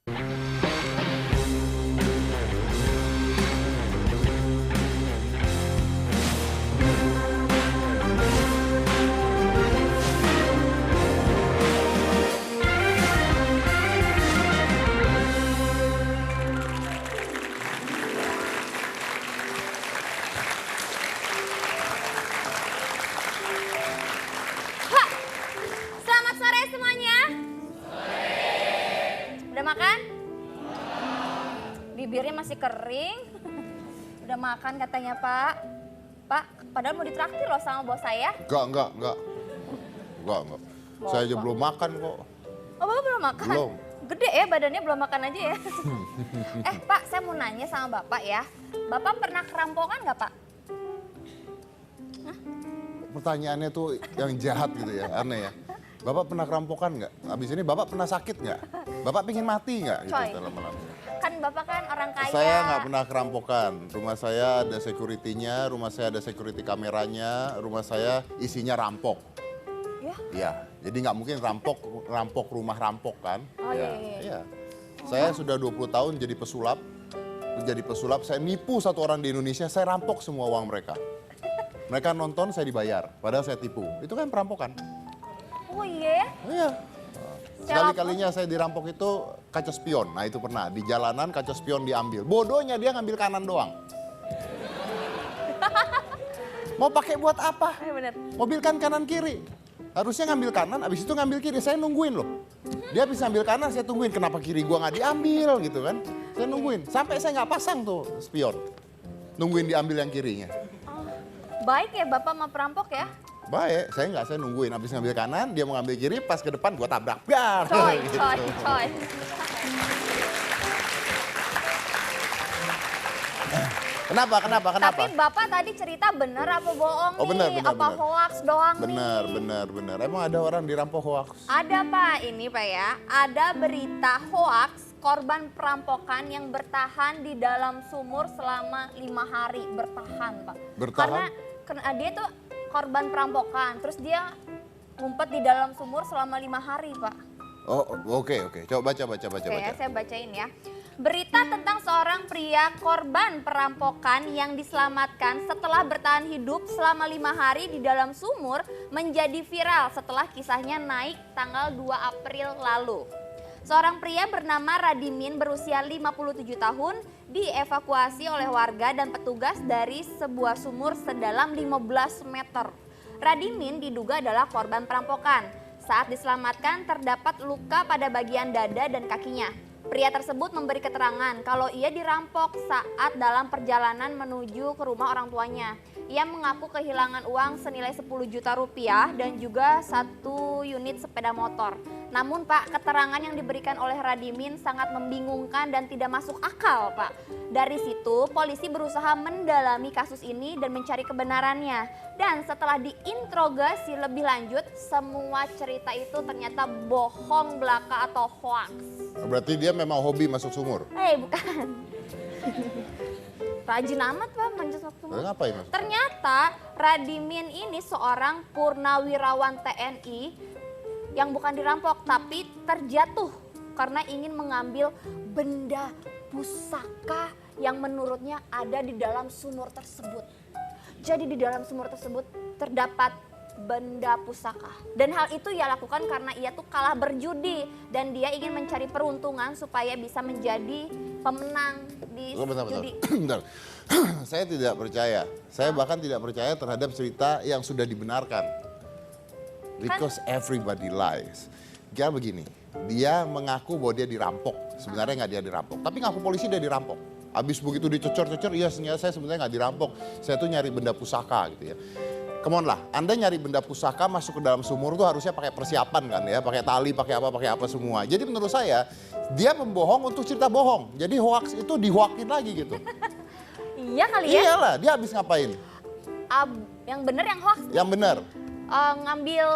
Udah makan? Bibirnya masih kering. Udah makan katanya Pak. Pak, padahal mau ditraktir loh sama bos saya. Enggak. Saya aja belum makan kok. Oh, Bapak belum makan? Belum. Gede ya badannya, belum makan aja ya. Pak, saya mau nanya sama Bapak ya. Bapak pernah kerampokan nggak Pak? Pertanyaannya tuh yang jahat gitu ya, aneh ya. Bapak pernah kerampokan nggak? Abis ini Bapak pernah sakit nggak? Bapak pengen mati nggak? Gitu, lama-lama. Kan Bapak kan orang kaya. Saya nggak pernah kerampokan. Rumah saya ada security-nya, rumah saya ada security kameranya, rumah saya isinya rampok. Ya? Iya, jadi nggak mungkin rampok rumah rampok kan? Oh iya. Saya sudah 20 tahun jadi pesulap. Saya nipu satu orang di Indonesia, saya rampok semua uang mereka. Mereka nonton, saya dibayar, padahal saya tipu. Itu kan perampokan. Oh iya? Iya. Sekali-kalinya saya dirampok itu kaca spion. Nah itu pernah, di jalanan kaca spion diambil. Bodohnya dia ngambil kanan doang. Mau pakai buat apa? Bener. Mobil kan kanan kiri. Harusnya ngambil kanan, abis itu ngambil kiri. Saya nungguin loh. Dia bisa ngambil kanan, saya tungguin. Kenapa kiri gua nggak diambil gitu kan? Saya nungguin. Sampai saya nggak pasang tuh spion. Nungguin diambil yang kirinya. Oh, baik ya Bapak sama perampok ya? Baik, saya nungguin. Abis ngambil kanan, dia mau ngambil kiri, pas ke depan gua tabrak. Biar. Coy. Kenapa? Tapi Bapak tadi cerita bener apa bohong Oh, bener, nih? bener, Apa bener. hoax doang Bener. nih? Emang ada orang dirampok hoax? Ada Pak, ini Pak ya. Ada berita hoax korban perampokan yang bertahan di dalam sumur selama 5 hari. Bertahan Pak. Bertahan? Karena dia tuh korban perampokan, terus dia ngumpet di dalam sumur selama 5 hari Pak. Oh, oke. Coba baca. Oke, saya bacain ya. Berita tentang seorang pria korban perampokan yang diselamatkan setelah bertahan hidup selama 5 hari di dalam sumur menjadi viral setelah kisahnya naik tanggal 2 April lalu. Seorang pria bernama Radimin berusia 57 tahun dievakuasi oleh warga dan petugas dari sebuah sumur sedalam 15 meter. Radimin diduga adalah korban perampokan. Saat diselamatkan terdapat luka pada bagian dada dan kakinya. Pria tersebut memberi keterangan kalau ia dirampok saat dalam perjalanan menuju ke rumah orang tuanya. Ia mengaku kehilangan uang senilai 10 juta rupiah dan juga 1 unit sepeda motor. Namun Pak, keterangan yang diberikan oleh Radimin sangat membingungkan dan tidak masuk akal Pak. Dari situ polisi berusaha mendalami kasus ini dan mencari kebenarannya. Dan setelah diinterogasi lebih lanjut, semua cerita itu ternyata bohong belaka atau hoax. Berarti dia memang hobi masuk sumur? Bukan. Rajin amat Pak manjat sumur. Ngapain masuk? Ternyata Radimin ini seorang purnawirawan TNI yang bukan dirampok tapi terjatuh karena ingin mengambil benda pusaka yang menurutnya ada di dalam sumur tersebut. Jadi di dalam sumur tersebut terdapat benda pusaka. Dan hal itu ia lakukan karena ia tuh kalah berjudi dan dia ingin mencari peruntungan supaya bisa menjadi pemenang di judi. Bentar. Saya tidak percaya. Saya bahkan tidak percaya terhadap cerita yang sudah dibenarkan. Because everybody lies. Dia begini, dia mengaku bahwa dia dirampok. Sebenarnya nggak dia dirampok. Tapi ngaku polisi dia dirampok. Habis begitu dicocor-cocor, iya saya sebenarnya nggak dirampok. Saya tuh nyari benda pusaka gitu ya. Come on lah, Anda nyari benda pusaka masuk ke dalam sumur tuh harusnya pakai persiapan kan ya. Pakai tali, pakai apa semua. Jadi menurut saya, dia membohong untuk cerita bohong. Jadi hoax itu dihoakin lagi gitu. Iya kali ya? Iyalah, dia habis ngapain? Yang bener yang hoax? Yang bener. Ngambil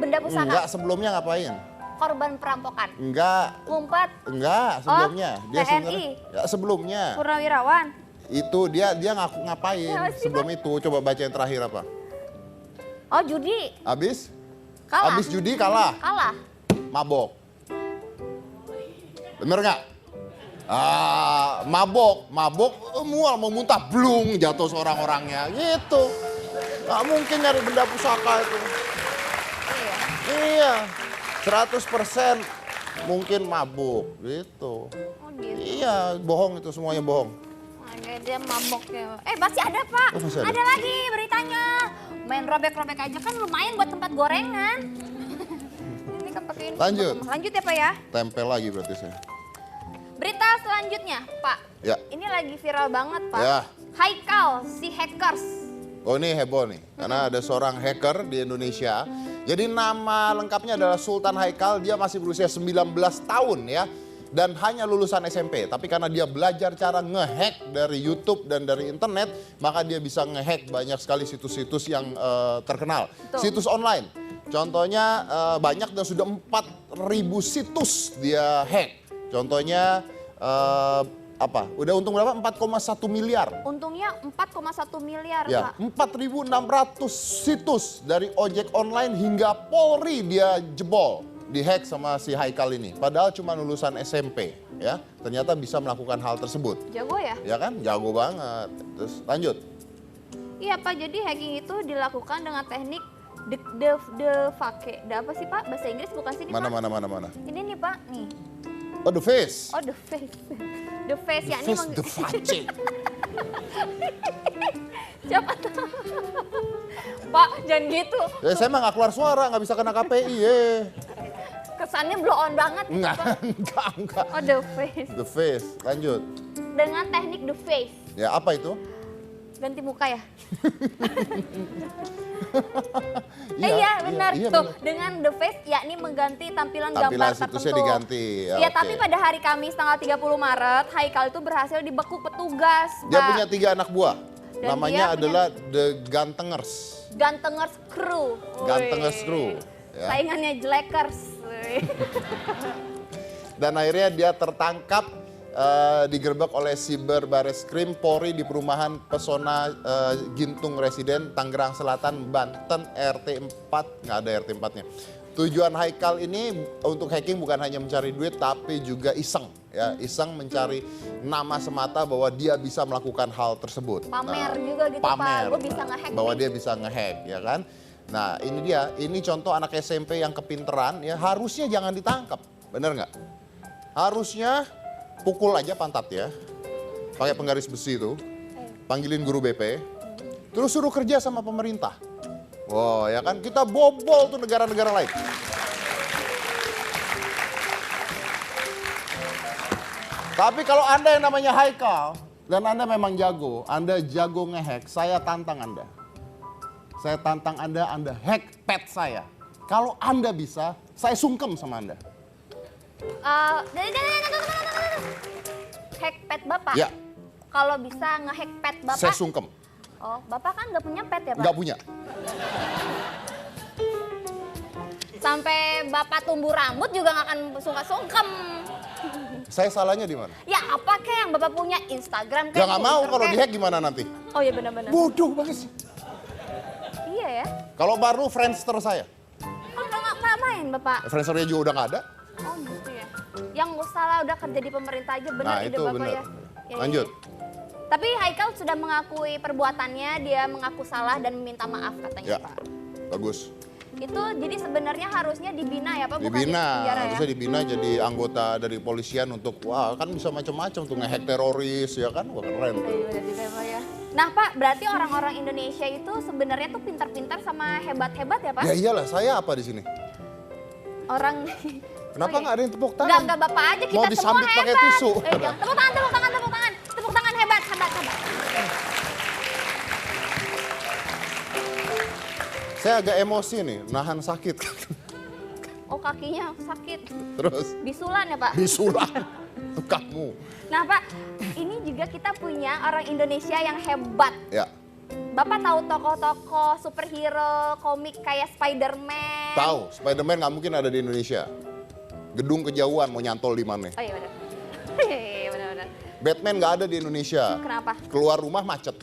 benda pusaka? Enggak, sebelumnya ngapain? Korban perampokan? Enggak. Ngumpet? Enggak, sebelumnya. Dia TNI? Ya, sebelumnya. Purnawirawan? Itu dia ngaku ngapain sebelum itu. Coba baca yang terakhir apa? Oh, judi. Habis? Kalah. Habis judi kalah? Kalah. Mabok. Bener nggak? Mabok, mual mau muntah, blung jatuh seorang orangnya gitu. Nggak mungkin nyari benda pusaka itu. Iya, 100% mungkin mabuk gitu. Oh gitu. Iya, bohong itu semuanya bohong. Oke, dia mabok ya. Masih ada Pak. Oh, masih ada? Ada lagi beritanya. Main robek-robek aja kan lumayan buat tempat gorengan. Ini kan pakai ini. Lanjut. Lanjut ya Pak ya. Tempel lagi berarti saya. Berita selanjutnya Pak. Ya. Ini lagi viral banget Pak. Ya. Haikal si hackers. Oh ini heboh nih, karena ada seorang hacker di Indonesia. Jadi nama lengkapnya adalah Sultan Haikal, dia masih berusia 19 tahun ya. Dan hanya lulusan SMP, tapi karena dia belajar cara ngehack dari YouTube dan dari internet, maka dia bisa ngehack banyak sekali situs-situs yang terkenal. Betul. Situs online, contohnya banyak dan sudah 4.000 situs dia hack. Contohnya udah untung berapa? 4,1 miliar. Untungnya 4,1 miliar Ya, Pak. 4.600 situs dari ojek online hingga Polri dia jebol, dihack sama si Haikal ini. Padahal cuma lulusan SMP, ya. Ternyata bisa melakukan hal tersebut. Jago ya? Ya kan? Jago banget. Terus lanjut. Iya Pak, jadi hacking itu dilakukan dengan teknik apa sih Pak? Bahasa Inggris bukan sih ini Mana. Pak? Ini nih Pak, nih. Oh, the face. Oh, the face. The face The yakni face, the face. Siapa tahu. Pak, jangan gitu. Ya, saya mah nggak keluar suara, nggak bisa kena KPI, Kesannya blow on banget gitu, Enggak, Pak. enggak. Oh, the face. The face, lanjut. Dengan teknik the face. Ya, apa itu? Ganti muka ya? Iya, benar. iya, Tuh, benar. dengan the face yakni mengganti tampilan gambar Tampilan tertentu. situsnya diganti. Ya, Iya, oke. tapi pada hari Kamis tanggal 30 Maret, Haikal itu berhasil dibekuk petugas, Dia Pak. punya 3 anak buah. Dan Namanya dia punya- adalah The Gantengers. Gantengers Crew. Gantengers Wih. Crew, ya. Saingannya Jelekers. Wih. Dan akhirnya dia tertangkap digerebek oleh Siber Bareskrim Polri di perumahan Pesona Gintung Residen, Tangerang Selatan, Banten, RT 4. Nggak ada RT 4-nya. Tujuan Haikal ini untuk hacking bukan hanya mencari duit, tapi juga iseng. Ya, iseng mencari nama semata bahwa dia bisa melakukan hal tersebut. Pamer juga gitu, Pak. pamer, Gue bisa nge-hack bahwa nih. dia bisa ngehack, ya kan? Nah, ini dia, ini contoh anak SMP yang kepinteran, ya harusnya jangan ditangkap, bener nggak? Harusnya pukul aja pantat ya, pakai penggaris besi itu, panggilin guru BP, terus suruh kerja sama pemerintah. Wow, ya kan? Kita bobol tuh negara-negara lain. Tapi kalau Anda yang namanya Haikal, dan Anda memang jago, Anda jago ngehack, saya tantang Anda. Saya tantang Anda hack pet saya. Kalau Anda bisa, saya sungkem sama Anda. Hack pet Bapak? Ya, Kalau bisa nge-hack pet Bapak? saya sungkem. Oh, Bapak kan nggak punya pet ya, Pak? Nggak punya. Sampai Bapak tumbuh rambut juga nggak akan sungkem. Saya salahnya di mana? Ya, apa kek yang Bapak punya? Instagram Ya kek? nggak mau Twitter kalau kek? dihack gimana nanti? Oh iya benar-benar. Bodoh banget sih. Iya ya. Kalau baru Friendster saya. Oh, nggak main Bapak? Friendsternya juga udah nggak ada. Oh gitu ya. Yang salah udah kerja di pemerintah aja, benar Nah ide itu Bapak benar. ya. Ya, Lanjut. ya. Tapi Haikal sudah mengakui perbuatannya, dia mengaku salah dan meminta maaf Ya, katanya Pak. bagus. Itu jadi sebenarnya harusnya dibina ya Pak, bukan Dibina, dipenjara ya? harusnya dibina jadi anggota dari polisian untuk, wah kan bisa macam-macam tuh ngehack teroris ya kan, wah keren tuh. Iya, benar juga, Pak, ya. Nah Pak, berarti orang-orang Indonesia itu sebenarnya tuh pintar-pintar sama hebat-hebat ya Pak? Ya iyalah, saya apa di sini? Orang... Kenapa Oh, iya. nggak ada yang tepuk tangan? Enggak Bapak aja, kita Mau semua disambit hebat. pakai tisu. Jangan. Tepuk tangan, tepuk tangan, tepuk tangan. Tepuk tangan hebat. Saya agak emosi nih, nahan sakit. Oh kakinya sakit. Terus Bisulan ya Pak? bisulan tuh kamu. Nah Pak, ini juga kita punya orang Indonesia yang hebat. Ya, Bapak tahu tokoh-tokoh superhero komik kayak Spider-Man? tahu Spider-Man nggak mungkin ada di Indonesia. Gedung kejauhan mau nyantol di mana? Oh iya benar. Iya benar-benar. Batman nggak ada di Indonesia. Kenapa? Keluar rumah macet.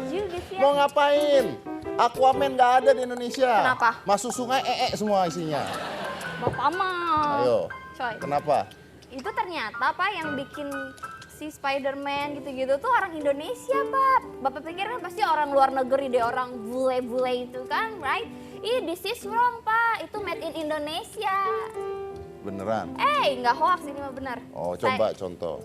Juga sih ya. Mau ngapain? Aquaman nggak ada di Indonesia. Kenapa? Masuk sungai semua isinya. Bapak mah. Ayo, Coy. kenapa? Itu ternyata Pak yang bikin si Spider-Man gitu-gitu tuh orang Indonesia Pak. Bapak pikir kan pasti orang luar negeri deh, orang bule-bule itu kan, right? This is wrong Pak, itu made in Indonesia. Beneran? Nggak hoax ini mah benar. Oh, coba contoh.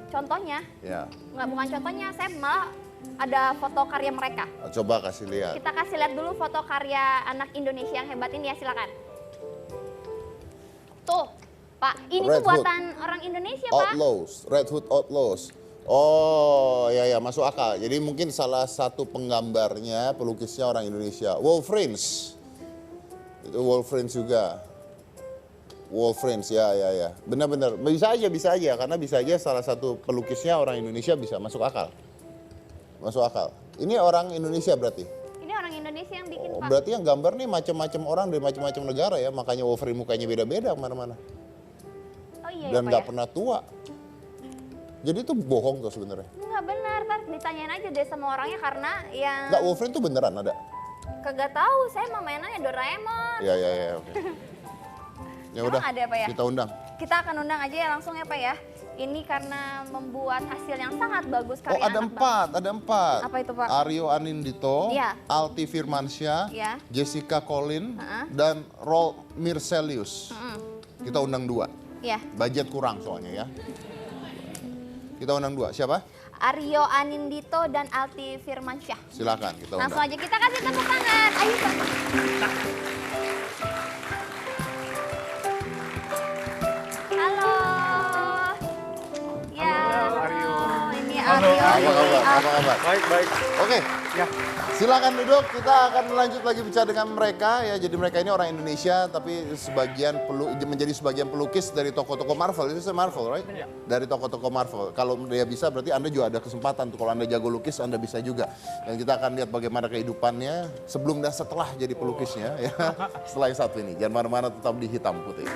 Contohnya, Ya, bukan contohnya, saya malah ada foto karya mereka. coba kasih lihat. Kita kasih lihat dulu foto karya anak Indonesia yang hebat ini ya, silakan. Tuh, Pak, ini Red tuh buatan orang Indonesia Pak. Outlaws, Red Hood Outlaws. Oh, ya masuk akal. Jadi mungkin salah satu penggambarnya, pelukisnya orang Indonesia. Wolf-Rins. Itu Wolf-Rins juga. Wolf-Rins, ya. Benar-benar. Bisa aja. Karena bisa aja salah satu pelukisnya orang Indonesia bisa masuk akal. Masuk akal. Ini orang Indonesia berarti? Ini orang Indonesia yang bikin Oh, Pak. berarti yang gambar nih macam-macam orang dari macam-macam negara ya. Makanya Wolverine mukanya beda-beda kemana-mana. Oh iya Dan ya Pak nggak ya? pernah tua. Jadi itu bohong tuh sebenarnya. Nggak benar, ntar ditanyain aja deh sama orangnya karena yang Nggak, Wolverine tuh beneran ada? kagak tahu, saya mau mainannya Doraemon. Ya, oke. Ya Emang udah, ada ya, Pak ya? kita undang. Kita akan undang aja ya langsung ya Pak ya. Ini karena membuat hasil yang sangat bagus Oh, karya ada anak empat, ada empat. Apa itu, Pak? Aryo Anindito, Iya. Alti Firmansyah, Iya. Jessica Collin, Heeh. dan Rol Mirselius. Mm-mm. Kita undang dua. Ya, Budget kurang soalnya ya. Kita undang dua. Siapa? Aryo Anindito dan Alti Firmansyah. Silakan kita Langsung undang. aja kita kasih tepuk tangan. Ayo Pak. Halo. Ya. Halo, Aryo. Ini Halo, Aryo. Apa kabar? ini Apa kabar? Baik. Oke. Ya. Silakan duduk, kita akan lanjut lagi bicara dengan mereka ya. Jadi mereka ini orang Indonesia tapi menjadi sebagian pelukis dari toko-toko Marvel. Itu Marvel, right? Iya. Dari toko-toko Marvel. Kalau dia bisa berarti Anda juga ada kesempatan tuh. Kalau Anda jago lukis Anda bisa juga. Dan kita akan lihat bagaimana kehidupannya sebelum dan setelah jadi pelukisnya ya. Setelah yang satu ini. Jangan mana-mana, tetap di Hitam Putih.